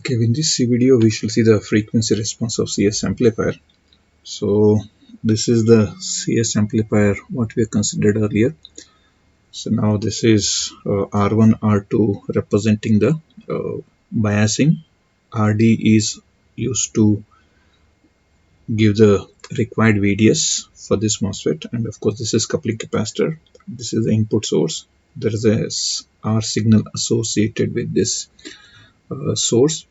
Okay, in this video we shall see the frequency response of CS amplifier. So this is the CS amplifier what we considered earlier. So now this is R1, R2 representing the biasing. RD is used to give the required VDS for this MOSFET, and of course this is coupling capacitor. This is the input source. There is a R signal associated with this source.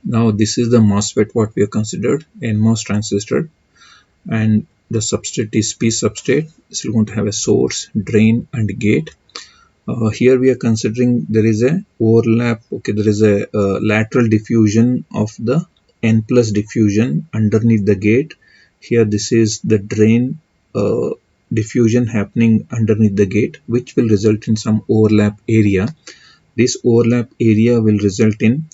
Now this is the MOSFET what we have considered, NMOS transistor, and the substrate is P substrate. This is going to have a source, drain and gate. Here we are considering there is a overlap. Okay, there is a lateral diffusion of the N plus diffusion underneath the gate. Here this is the drain diffusion happening underneath the gate, which will result in some overlap area. This overlap area will result in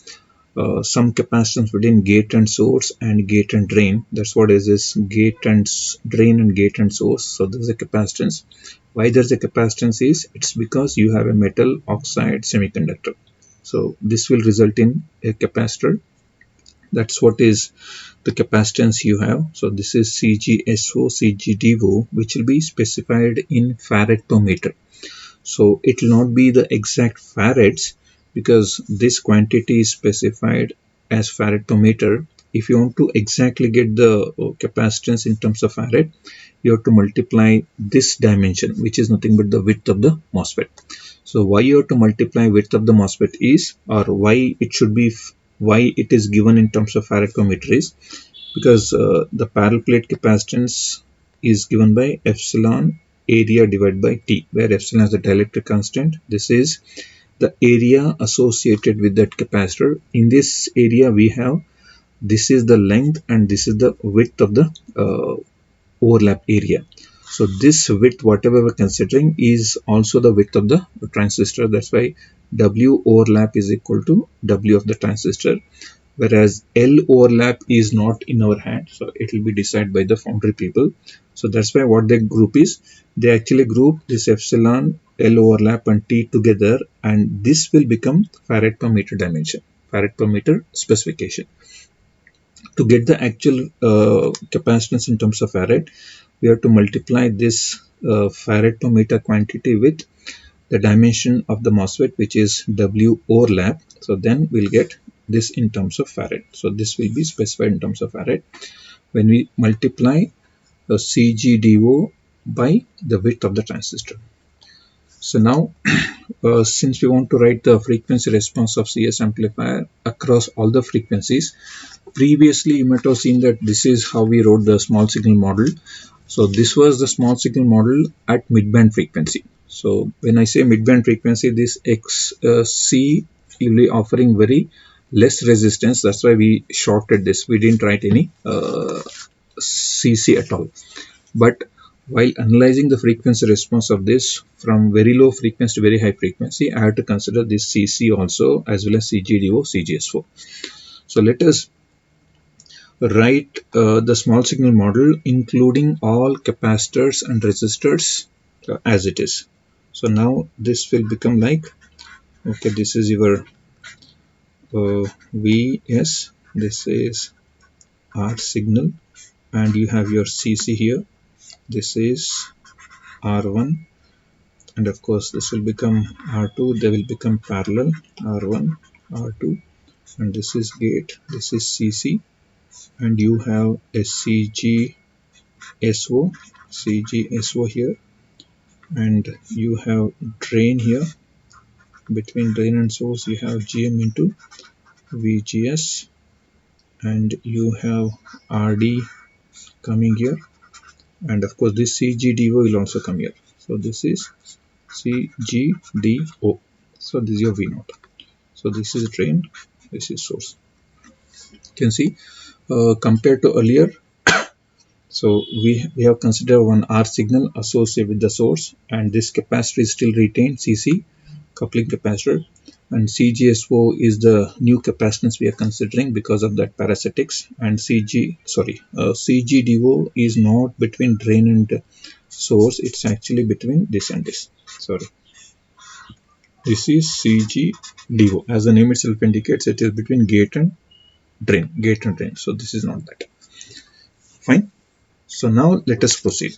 some capacitance between gate and source and gate and drain. That's what is this gate and drain and gate and source. So there's a capacitance. Why there's a capacitance is it's because you have a metal oxide semiconductor. So this will result in a capacitor. That's what is the capacitance you have. So this is CGSO, CGDO, which will be specified in farad per meter. So it will not be the exact farads, because this quantity is specified as farad per meter. If you want to exactly get the capacitance in terms of farad, you have to multiply this dimension, which is nothing but the width of the MOSFET. So why you have to multiply width of the MOSFET is, or why it should be, why it is given in terms of farad per meter is, because the parallel plate capacitance is given by epsilon area divided by T, where epsilon is the dielectric constant. This is the area associated with that capacitor. In this area we have, this is the length and this is the width of the overlap area. So this width, whatever we're considering, is also the width of the transistor. That's why W overlap is equal to W of the transistor, whereas L overlap is not in our hand, so it will be decided by the foundry people. So that's why what they group is, they actually group this epsilon, L overlap and T together, and this will become farad per meter dimension, farad per meter specification. To get the actual capacitance in terms of farad, we have to multiply this farad per meter quantity with the dimension of the MOSFET, which is W overlap. So then we'll get this in terms of farad. So this will be specified in terms of farad when we multiply the CGDO by the width of the transistor. So now since we want to write the frequency response of CS amplifier across all the frequencies, previously you might have seen that this is how we wrote the small signal model. So this was the small signal model at midband frequency. So when I say midband frequency, this XC will be offering very less resistance. That's why we shorted this. We didn't write any CC at all. But while analyzing the frequency response of this from very low frequency to very high frequency, I have to consider this CC also, as well as CGDO, CGSO. So let us write the small signal model including all capacitors and resistors as it is. So now this will become like, okay, this is your VS, this is R signal, and you have your CC here. This is R1, and of course this will become R2. They will become parallel, R1, R2, and this is gate, this is CC, and you have a CGSO here, and you have drain here. Between drain and source you have GM into VGS, and you have RD coming here, and of course this CGDO will also come here. So this is CGDO. So this is your V0. So this is drain, this is source. You can see compared to earlier, so we have considered one R signal associated with the source, and this capacitor is still retained, CC, coupling capacitor, and CGSO is the new capacitance we are considering because of that parasitics, and CGDO is not between drain and source, it's actually between this and this. Sorry. This is CGDO. As the name itself indicates, it is between gate and drain. So this is not that. Fine. So now let us proceed.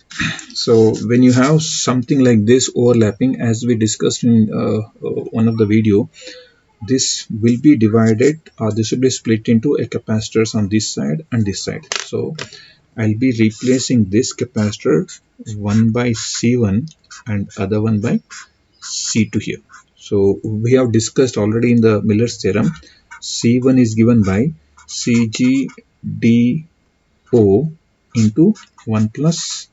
So when you have something like this overlapping, as we discussed in one of the video, this will be divided, or this will be split into a capacitors on this side and this side. So I'll be replacing this capacitor one by C1 and other one by C2 here. So we have discussed already in the Miller's theorem, C1 is given by CGDO into 1 plus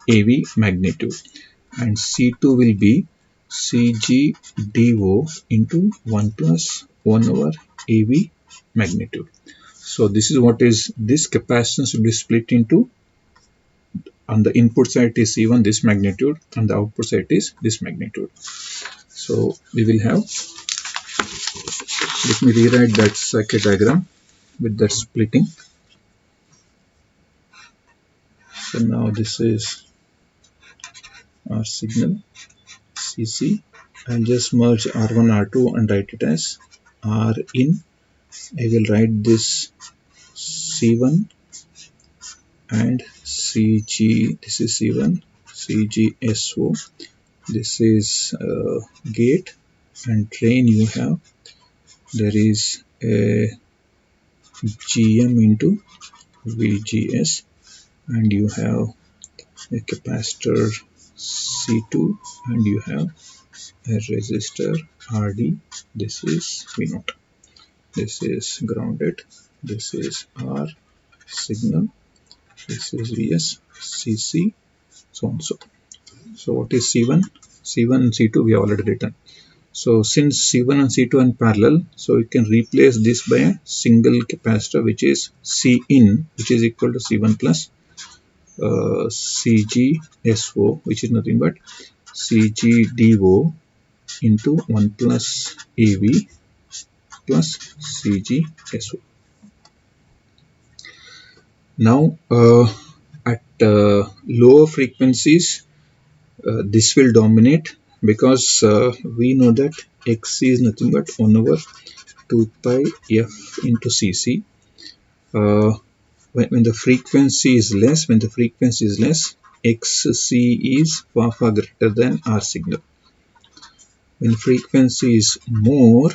AV magnitude, and C2 will be CGDO into 1 plus 1 over AV magnitude. So this is what is, this capacitance will be split into, on the input side is C1 this magnitude, and the output side is this magnitude. So we will have, let me rewrite that circuit diagram with that splitting. So now this is our signal CC. I'll just merge R1 R2 and write it as R in. I will write this C1 and CG, this is C1, CGSO, this is gate, and drain you have, there is a GM into VGS, and you have a capacitor C2, and you have a resistor RD, this is V0, this is grounded, this is R signal, this is VS, CC, so on so. So what is C1? C1 and C2 we have already written. So since C1 and C2 are in parallel, so you can replace this by a single capacitor, which is C in, which is equal to C1 plus CGSO, which is nothing but CGDO into 1 plus AV plus CGSO. Now at lower frequencies, this will dominate, because we know that XC is nothing but 1 over 2 pi F into CC. When the frequency is less, XC is far greater than R signal. When frequency is more,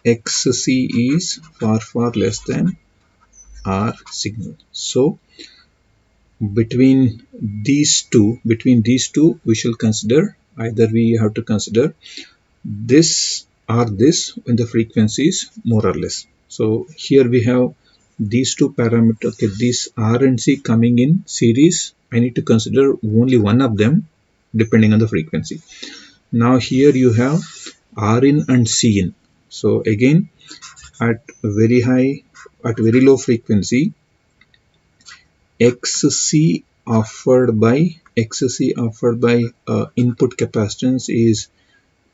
XC is far less than R signal. So between these two, we shall consider, either we have to consider this or this when the frequency is more or less. So here we have these two parameters, okay, this R and C coming in series. I need to consider only one of them depending on the frequency. Now here you have R in and C in. So again, at very low frequency, XC offered by input capacitance is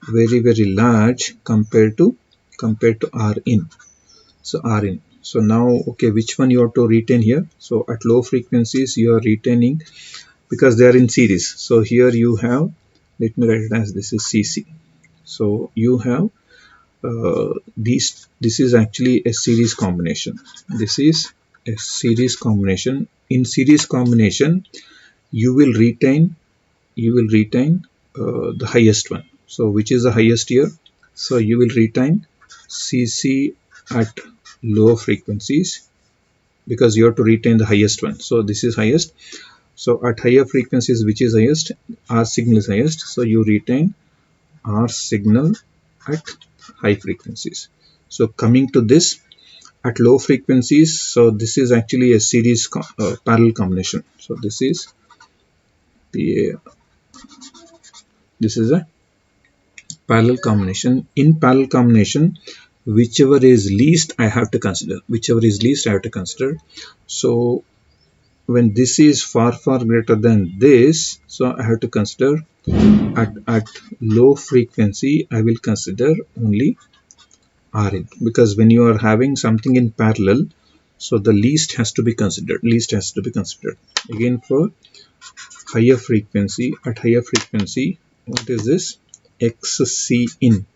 very large compared to R in. So R in. So now, okay, which one you have to retain here? So at low frequencies you are retaining, because they are in series. So here you have, let me write it as, this is CC. So you have this is actually a series combination. This is a series combination. In series combination, you will retain the highest one. So which is the highest here? So you will retain CC at lower frequencies, because you have to retain the highest one. So this is highest. So at higher frequencies, which is highest? R signal is highest. So you retain R signal at high frequencies. So coming to this, at low frequencies, so this is actually a series parallel combination. So this is a parallel combination. In parallel combination, whichever is least I have to consider. So when this is far greater than this, so I have to consider at low frequency, I will consider only R in, because when you are having something in parallel, so the least has to be considered. Again, for higher frequency, what is this? XC in.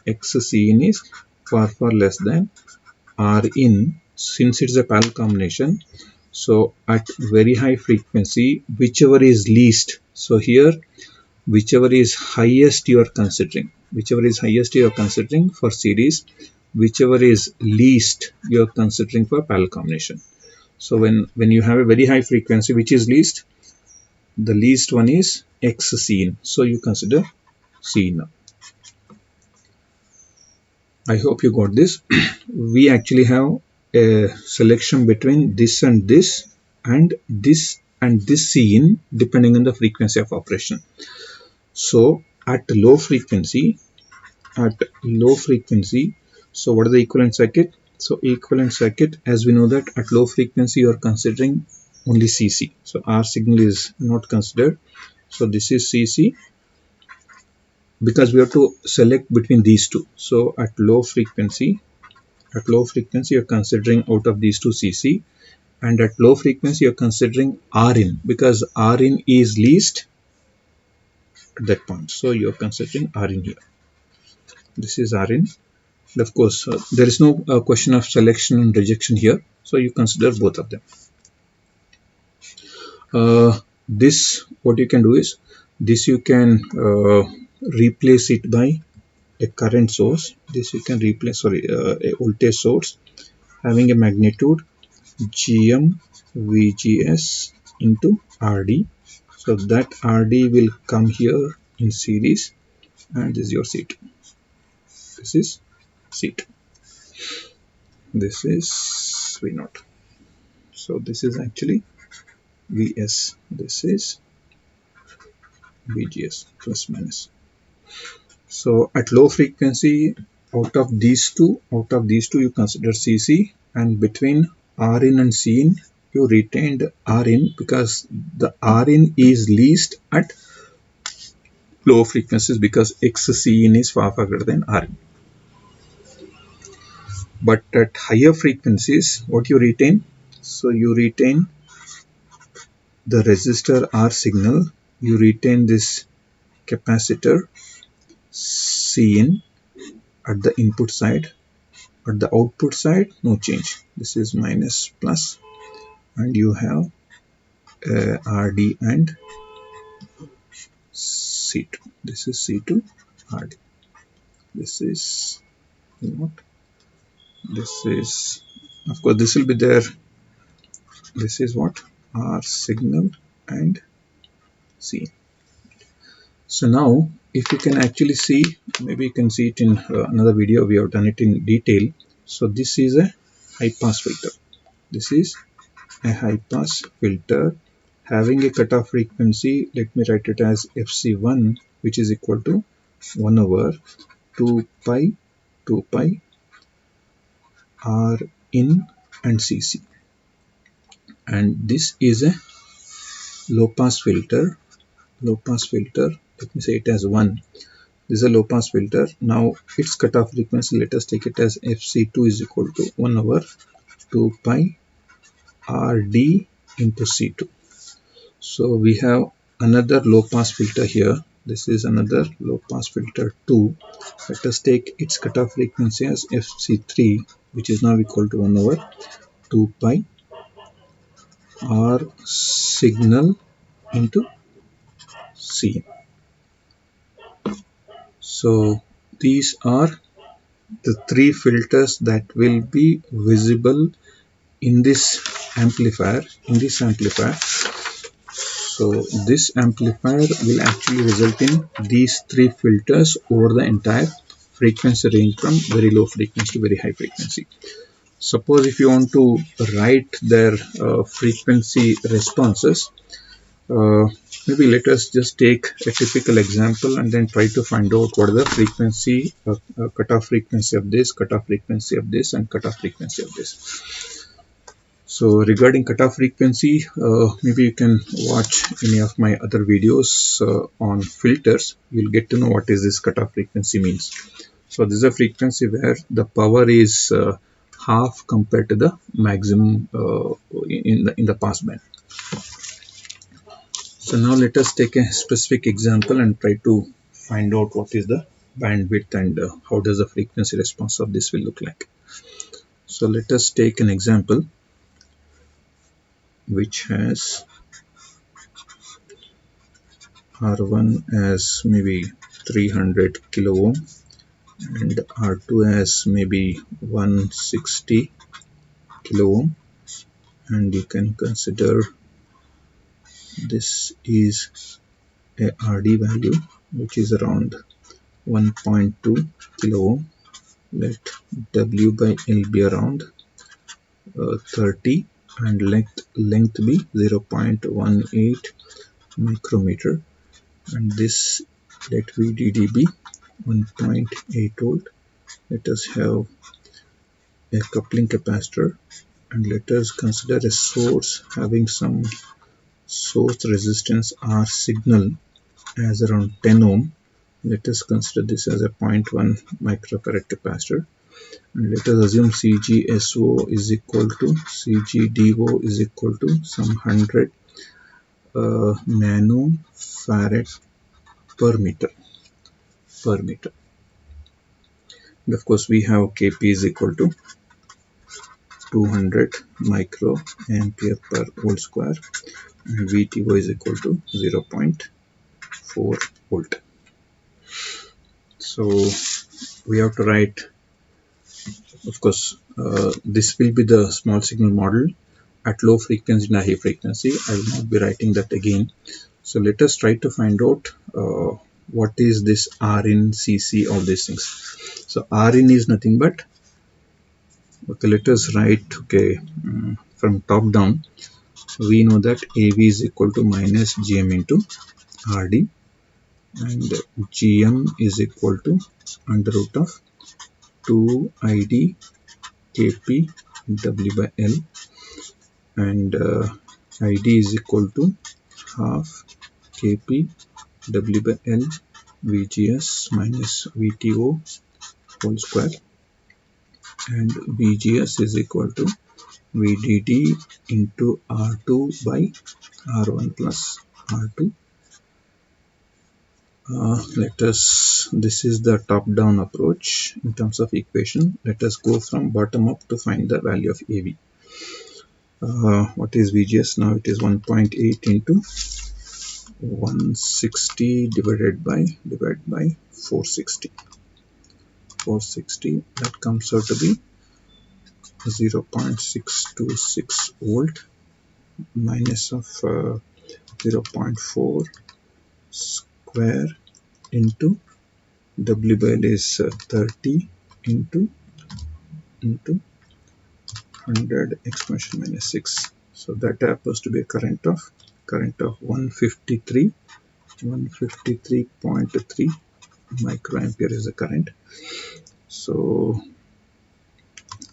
XC in is far less than R in, since it's a parallel combination. So at very high frequency, whichever is least, so here whichever is highest you are considering, for series, whichever is least you are considering for parallel combination. So when you have a very high frequency, which is least, the least one is XC in, so you consider C in. I hope you got this. We actually have a selection between this and this, and this C in, depending on the frequency of operation. So at low frequency, so what is the equivalent circuit? So equivalent circuit, as we know that at low frequency you are considering only CC. So R signal is not considered. So this is CC, because we have to select between these two. So at low frequency you are considering out of these two CC, and at low frequency you are considering R in, because R in is least at that point. So you are considering R in here. This is R in. And of course, there is no question of selection and rejection here. So you consider both of them. This, what you can do is, this you can replace it by a current source. This you can replace, a voltage source having a magnitude GM VGS into RD. So that RD will come here in series, and this is your C2. This is C2. This is V0. So this is actually Vs. This is VGS plus minus. So at low frequency, out of these two you consider CC, and between Rin and Cin you retained Rin, because the Rin is least at low frequencies, because XCin is far greater than Rin. But at higher frequencies, what you retain? So you retain the resistor R signal, you retain this capacitor Cin at the input side. At the output side, no change. This is minus plus, and you have RD and C2. This is C2 RD. This is what? This is, of course, this will be there. This is what? R signal and C. So now, if you can actually see, maybe you can see it in another video, we have done it in detail. So this is a high pass filter. This is a high pass filter having a cutoff frequency. Let me write it as FC1, which is equal to 1 over 2 pi R in and CC. And this is a low pass filter. Let me say it as 1. This is a low pass filter. Now its cutoff frequency, let us take it as FC2 is equal to 1 over 2 pi RD into C2. So we have another low pass filter here. This is another low pass filter 2. Let us take its cutoff frequency as FC3, which is now equal to 1 over 2 pi R signal into C. So these are the three filters that will be visible in this amplifier. So this amplifier will actually result in these three filters over the entire frequency range, from very low frequency to very high frequency. Suppose if you want to write their frequency responses, maybe let us just take a typical example and then try to find out what is the frequency, cutoff frequency of this, cutoff frequency of this, and cutoff frequency of this. So regarding cutoff frequency, maybe you can watch any of my other videos on filters. You'll get to know what is this cutoff frequency means. So this is a frequency where the power is half compared to the maximum in the passband. So now let us take a specific example and try to find out what is the bandwidth and how does the frequency response of this will look like. So let us take an example which has R1 as maybe 300 kilo ohm and R2 as maybe 160 kilo ohm, and you can consider this is a RD value which is around 1.2 kilo ohm. Let W by L be around 30 and length be 0.18 micrometer, and this let VDD be 1.8 volt. Let us have a coupling capacitor and let us consider a source having some source resistance R signal as around 10 ohm. Let us consider this as a 0.1 microfarad capacitor, and let us assume CGSO is equal to CGDO is equal to some 100 nanofarad per meter. And of course we have Kp is equal to 200 microampere per volt square and VTO is equal to 0.4 volt. So we have to write, of course, this will be the small signal model at low frequency and high frequency. I will not be writing that again. So let us try to find out what is this Rin, CC, all these things. So Rin is nothing but, okay, let us write, okay, from top down, we know that AV is equal to minus GM into RD, and GM is equal to under root of 2 ID Kp W by L, and ID is equal to half Kp W by L VGS minus VTO whole square, and VGS is equal to VDD into R2 by R1 plus R2. This is the top-down approach in terms of equation. Let us go from bottom up to find the value of AV. What is VGS? Now it is 1.8 into 160 divided by 460. 460, that comes out to be 0.626 volt minus of 0.4 square into W by L is 30 into 100 exponential minus 6. So that happens to be a current of 153.3 microampere is the current. So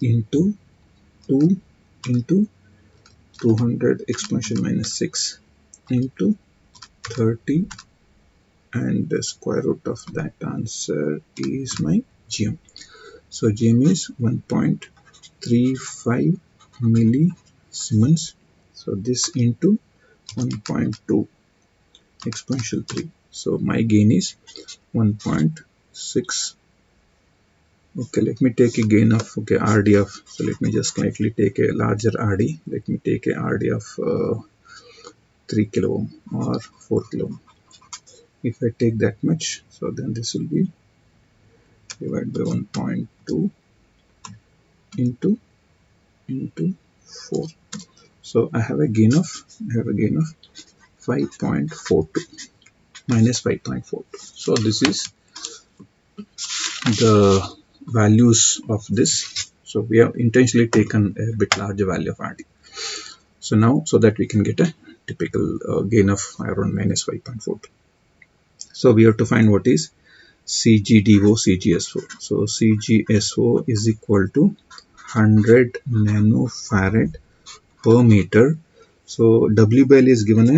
into 2 into 200 exponential minus 6 into 30, and the square root of that answer is my GM. So GM is 1.35 millisiemens. So this into 1.2 exponential 3. So my gain is 1.6. Okay, let me take a gain of, okay, RD of, so let me just slightly take a larger RD. Let me take a RD of 3 kilo ohm or 4 kilo ohm. If I take that much, so then this will be divided by 1.2 into 4. So I have a gain of 5.42 minus 5.42. So this is the values of this. So we have intentionally taken a bit larger value of RD. So now, so that we can get a typical gain of around minus 5.42. So we have to find what is CGDO, CGSO. So CGSO is equal to 100 nanofarad per meter. So W by L is given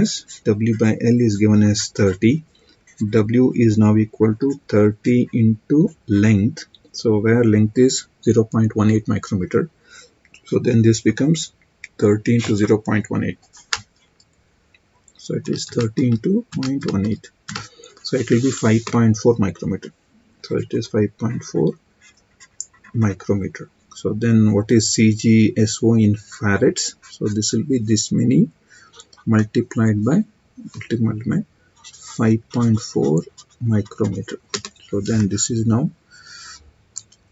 as 30. W is now equal to 30 into length. So where length is 0.18 micrometer. So then this becomes 30 into 0.18. So it is 30 into 0.18. So it will be 5.4 micrometer. So it is 5.4 micrometer. So then what is CGSO in farads? So this will be this many multiplied by 5.4 micrometer. So then this is now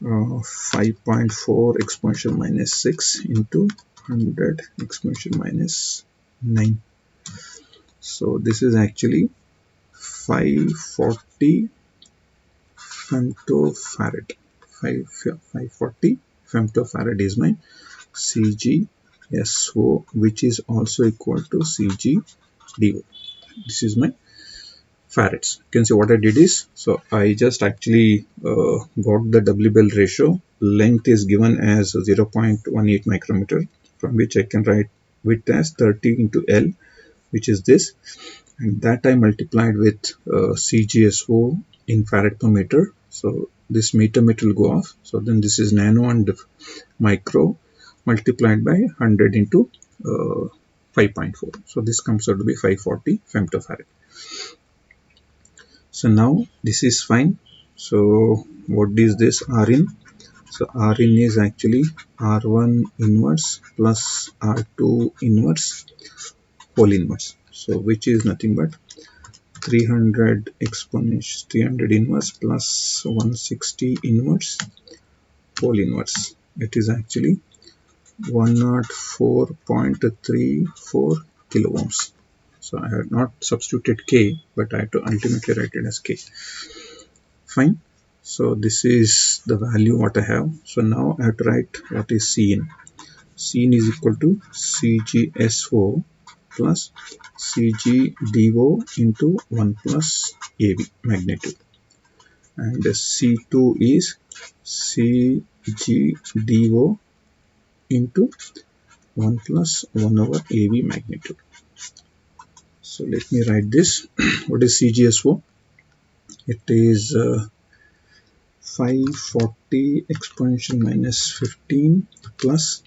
5.4 exponential minus 6 into 100 exponential minus 9. So this is actually 540 femtofarad. 540 femtofarad is my CGSO, which is also equal to CGDO. This is my farads. You can see what I did is, so I just actually got the W bell ratio. Length is given as 0.18 micrometer, from which I can write width as 30 into L, which is this, and that I multiplied with CGSO in farad per meter. So this meter will go off. So then this is nano and micro multiplied by 100 into 5.4. So this comes out to be 540 femtofarad. So now this is fine. So what is this Rin? So Rin is actually R1 inverse plus R2 inverse whole inverse. So which is nothing but 300 exponential 300 inverse plus 160 inverse whole inverse. It is actually 104.34 kilo ohms. So I have not substituted K, but I have to ultimately write it as K. Fine. So this is the value what I have. So now I have to write what is Cin. Cin is equal to CGSO plus CGDO into 1 plus AB magnitude. And C2 is CGDO into 1 plus 1 over AB magnitude. So let me write this. What is CGSO? It is 540 exponential minus 15 plus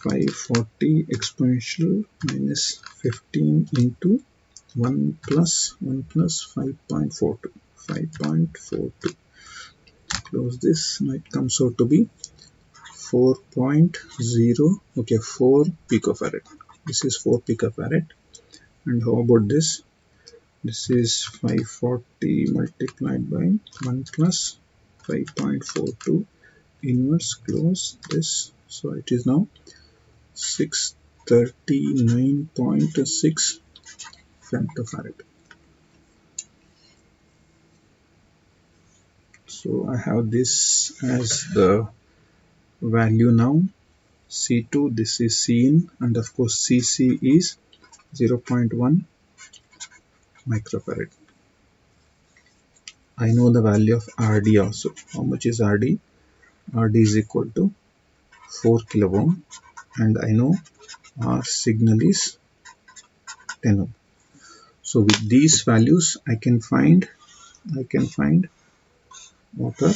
540 exponential minus 15 into 1 plus 5.42. 5.42. Close this. Now it comes out to be 4.0. Okay, 4 picofarad. This is 4 picofarad. And how about this? This is 540 multiplied by 1 plus 5.42 inverse, close this. So it is now 639.6 femtofarad. So I have this as the value now. C2, this is Cin, and of course Cc is 0.1 microfarad. I know the value of Rd also. How much is Rd? Rd is equal to 4 kilo ohm, and I know R signal is 10 ohm. So with these values I can find what are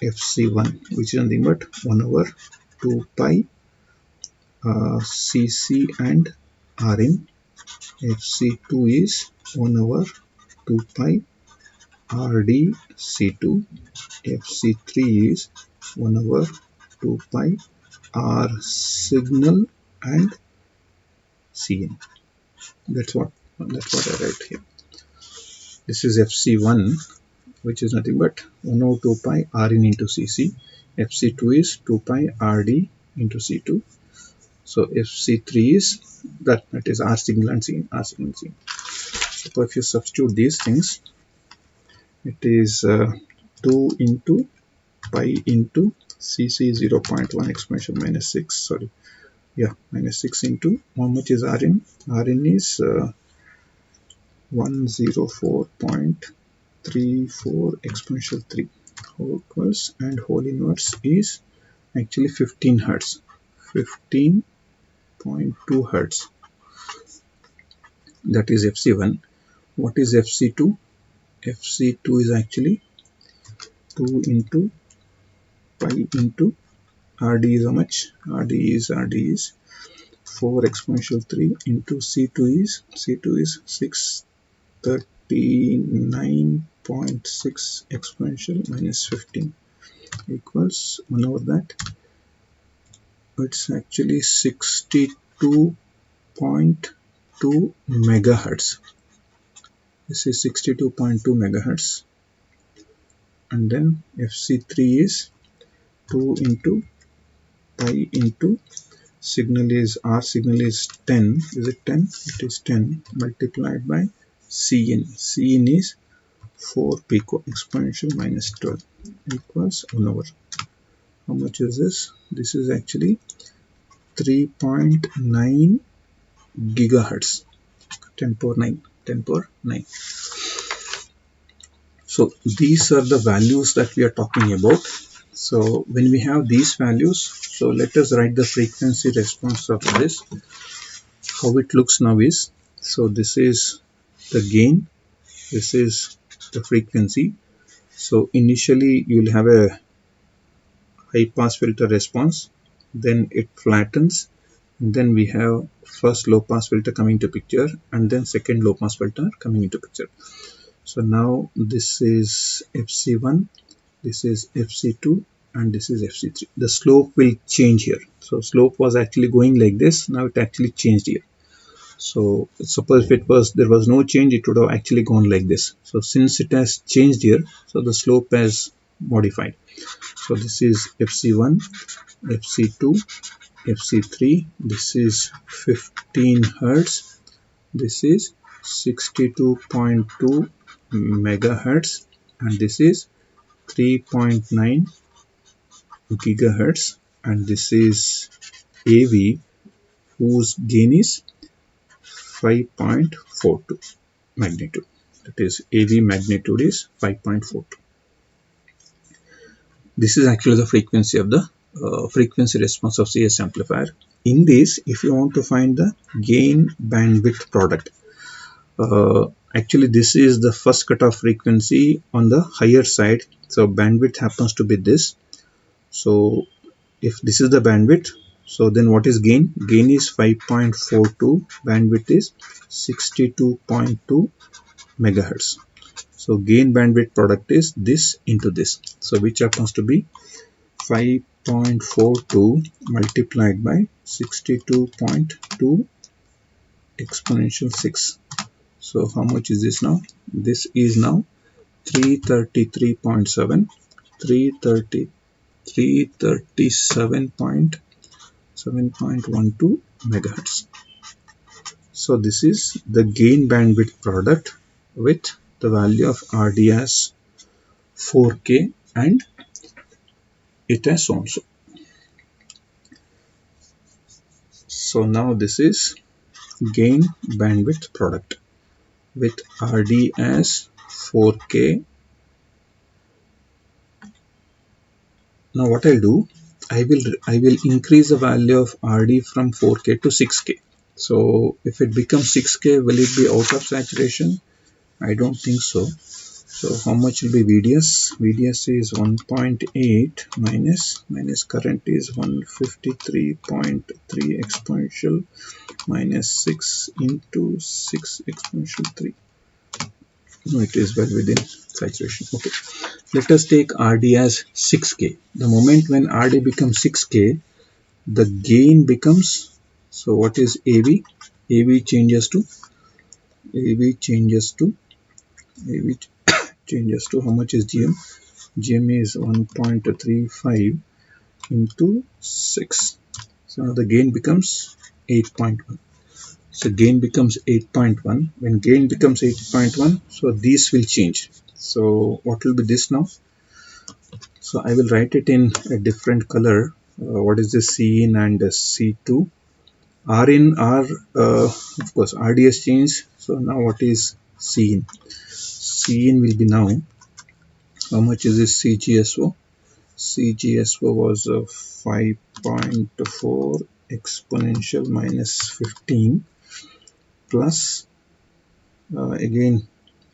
FC1, which is nothing but 1 over 2 pi Cc and Rin. FC2 is 1 over 2 pi Rd C2. FC3 is 1 over 2 pi R signal and Cn. That's what I write here. This is FC1, which is nothing but 1 over 2 pi Rin into Cc. FC2 is 2 pi Rd into C2. So FC3 is that is R signal and Cn. So if you substitute these things, it is 2 into pi into Cc 0.1 exponential minus 6. Sorry, yeah, minus 6 into how much is Rin? Rin is 104.34 exponential 3 whole equals, and whole inverse is actually 15 hertz, 15.2 hertz. That is FC1. What is FC2? FC2 is actually 2 into pi into Rd is how much? Rd is 4 exponential 3 into C2 is 639.6 39.6 exponential minus 15 equals 1 over that. It's actually 62.2 megahertz. This is 62.2 megahertz, and then FC3 is 2 into pi into signal is R signal is 10. Is it 10? It is 10 multiplied by Cin. Cin is 4 pico exponential minus 12 equals 1 over. How much is this? This is actually 3.9 gigahertz. 10 power 9. 10 power 9. So these are the values that we are talking about. So when we have these values, so let us write the frequency response of this. How it looks now is, so this is the gain, this is the frequency. So initially you will have a high pass filter response, then it flattens, and then we have first low pass filter coming to picture, and then second low pass filter coming into picture. So now this is FC1, this is FC2, and this is FC3. The slope will change here. So slope was actually going like this, now it actually changed here. So suppose if there was no change, it would have actually gone like this. So since it has changed here, so the slope has modified. So this is FC1, FC2, FC3. This is 15 Hertz. This is 62.2 megahertz, and this is 3.9 gigahertz, and this is AV, whose gain is 5.42 magnitude. That is, AV magnitude is 5.42. This is actually the frequency of the frequency response of CS amplifier. In this, if you want to find the gain bandwidth product, actually this is the first cutoff frequency on the higher side. So bandwidth happens to be this. So if this is the bandwidth, so then what is gain? Gain is 5.42, bandwidth is 62.2 megahertz. So gain bandwidth product is this into this. So which happens to be 5.42 multiplied by 62.2 exponential 6. So how much is this now? This is now 333.7, 337.12 megahertz. So this is the gain bandwidth product with the value of RD as 4K and it as so and so. So now this is gain bandwidth product with RD as 4K. Now what I'll do, I will increase the value of RD from 4K to 6K. So if it becomes 6K, will it be out of saturation? I don't think so. So how much will be VDS? VDS is 1.8 minus current is 153.3 exponential minus 6 into 6 exponential 3. No, it is well within saturation. Okay, let us take RD as 6K. The moment when RD becomes 6K, the gain becomes, so what is AV? AV changes to how much is GM? GM is 1.35 into 6. So now the gain becomes 8.1. So gain becomes 8.1. When gain becomes 8.1, so these will change. So what will be this now? So I will write it in a different color. What is this C in and C2? R in R, of course, RDS change. So now what is C in? C in will be now, how much is this CGSO? CGSO was 5.4 exponential minus 15 plus again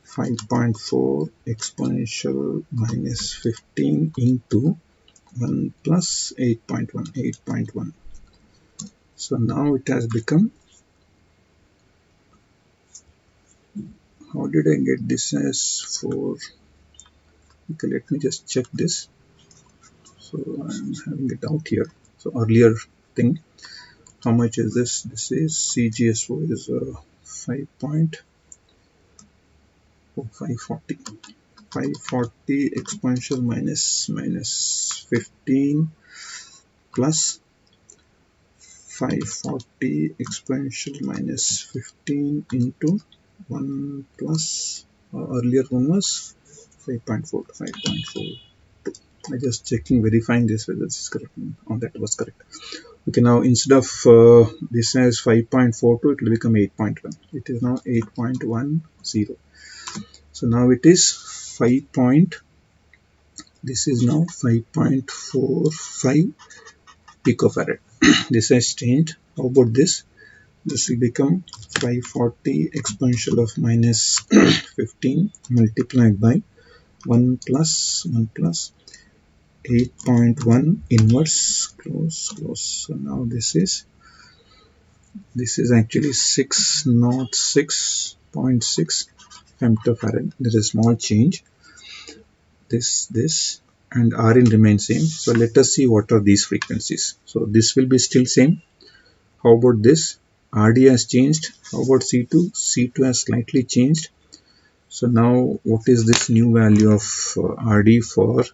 5.4 exponential minus 15 into 1 plus 8.1. So now it has become how did I get this as 4? Okay, let me just check this. So I'm having it out here. So earlier thing, how much is this? This is CGSO is 540 exponential minus 15 plus 540 exponential minus 15 into 1 plus earlier one was 5.4 to 5.42. I just checking verifying this whether this is correct. Oh, that was correct. Okay, now instead of this as 5.42, it will become 8.1. It is now 8.10. So now it is 5 point. This is now 5.45 picofarad. This has changed. How about this? This will become 540 exponential of minus 15 multiplied by 1 plus 8.1 inverse close. So now this is actually 606.6 femtofarad. There is a small change. This and Rin remains same. So let us see what are these frequencies. So this will be still same. How about this? RD has changed. How about C2? C2 has slightly changed. So now what is this new value of RD for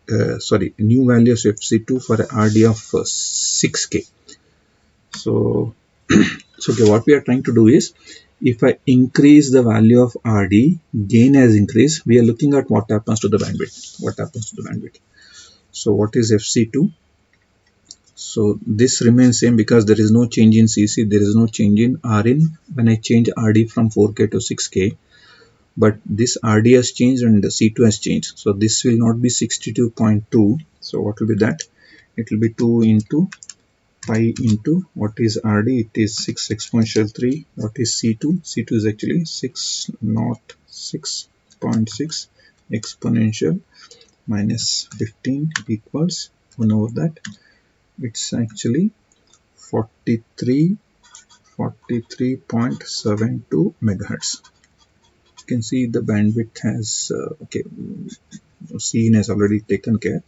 new value of FC2 for RD of 6K. So okay, what we are trying to do is, if I increase the value of RD, gain has increased. We are looking at what happens to the bandwidth. So what is FC2? So this remains same because there is no change in CC, there is no change in Rin when I change RD from 4K to 6K. But this RD has changed and the C2 has changed. So this will not be 62.2. So what will be that? It will be 2 into pi into what is RD? It is 6 exponential 3. What is C2? C2 is actually 606.6 exponential minus 15 equals 1 over that. It's actually 43.72 megahertz. You can see the bandwidth has Cin has already taken care.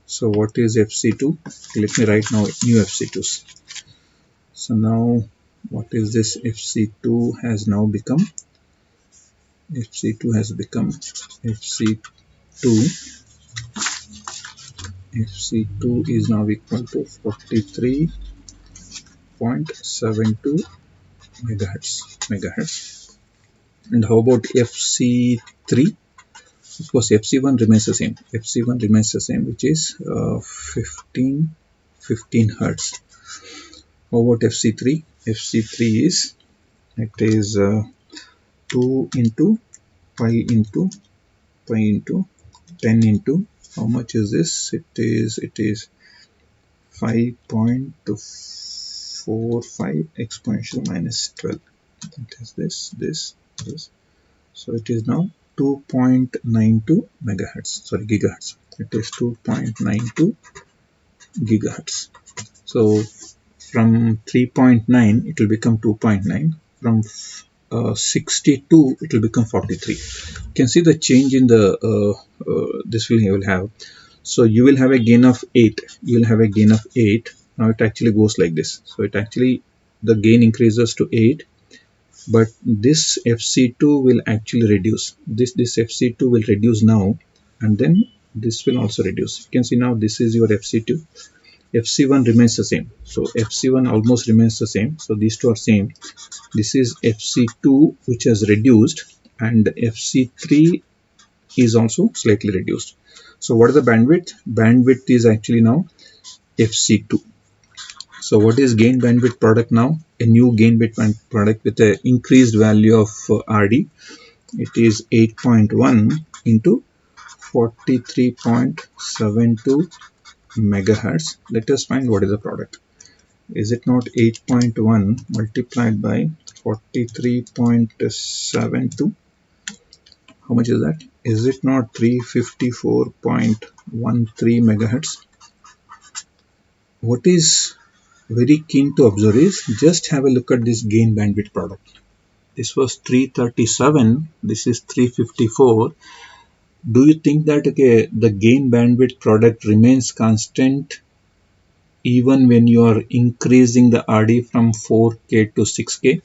So what is FC2? Let me write now new FC2s. So now what is this? FC2 has now become FC2 is now equal to 43.72 megahertz. And how about FC3? Of course, FC1 remains the same. Which is 15 hertz. How about FC3? FC3 is 2 into pi into 10 into how much is this? It is 5.45 exponential minus 12. That is this. So it is now 2.92 gigahertz. It is 2.92 gigahertz. So from 3.9 it will become 2.9. From 62 it will become 43. You can see the change in the this will have. So you will have a gain of 8. Now it actually goes like this. So it actually, the gain increases to 8. But this FC2 will actually reduce. This FC2 will reduce now, and then this will also reduce. You can see now this is your FC2. FC1 remains the same. So FC1 almost remains the same. So these two are same. This is FC2 which has reduced, and FC3 is also slightly reduced. So what is the bandwidth? Bandwidth is actually now FC2. So what is gain bandwidth product now? A new gain bandwidth product with an increased value of RD. It is 8.1 into 43.72 megahertz. Let us find what is the product. Is it not 8.1 multiplied by 43.72? How much is that? Is it not 354.13 megahertz? What is very keen to observe is just have a look at this gain bandwidth product. this was 337, this is 354. Do you think that okay, the gain bandwidth product remains constant even when you are increasing the RD from 4K to 6K?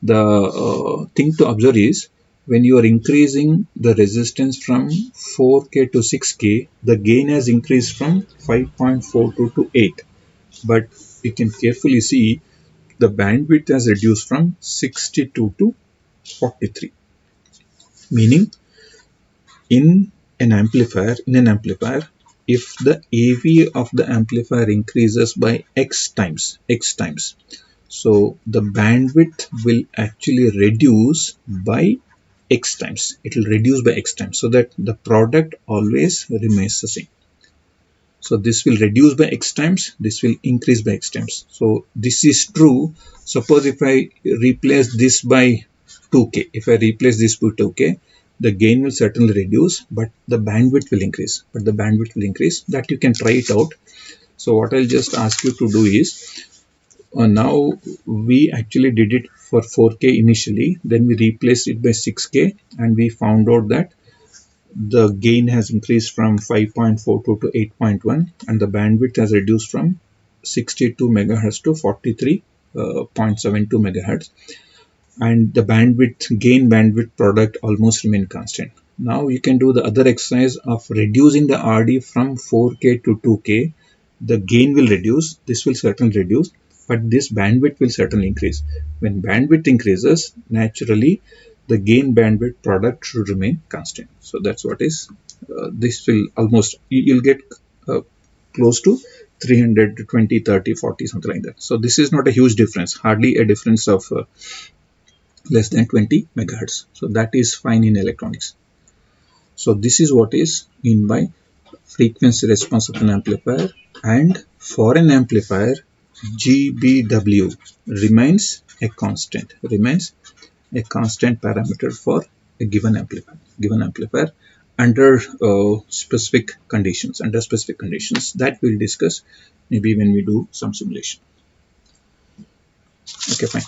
The thing to observe is when you are increasing the resistance from 4K to 6K, the gain has increased from 5.42 to 8. But you can carefully see the bandwidth has reduced from 62 to 43. Meaning in an amplifier, if the AV of the amplifier increases by x times, so the bandwidth will actually reduce by x times. It will reduce by x times so that the product always remains the same. So this will reduce by x times, this will increase by x times. So this is true. Suppose if I replace this by 2K, if I replace this by 2K, the gain will certainly reduce, but the bandwidth will increase. That you can try it out. So what I'll just ask you to do is, now we actually did it for 4K initially, then we replaced it by 6K, and we found out that the gain has increased from 5.42 to 8.1, and the bandwidth has reduced from 62 megahertz to 43.72 megahertz, and the gain bandwidth product almost remain constant. Now you can do the other exercise of reducing the RD from 4K to 2K. The gain will reduce, this will certainly reduce, but this bandwidth will certainly increase. When bandwidth increases, naturally the gain bandwidth product should remain constant. So that's what is, this will almost, you'll get close to 300, 20, 30, 40, something like that. So this is not a huge difference, hardly a difference of less than 20 megahertz. So that is fine in electronics. So this is what is mean by frequency response of an amplifier. And for an amplifier, GBW remains a constant parameter for a given amplifier under specific conditions, that we'll discuss maybe when we do some simulation. Okay, fine.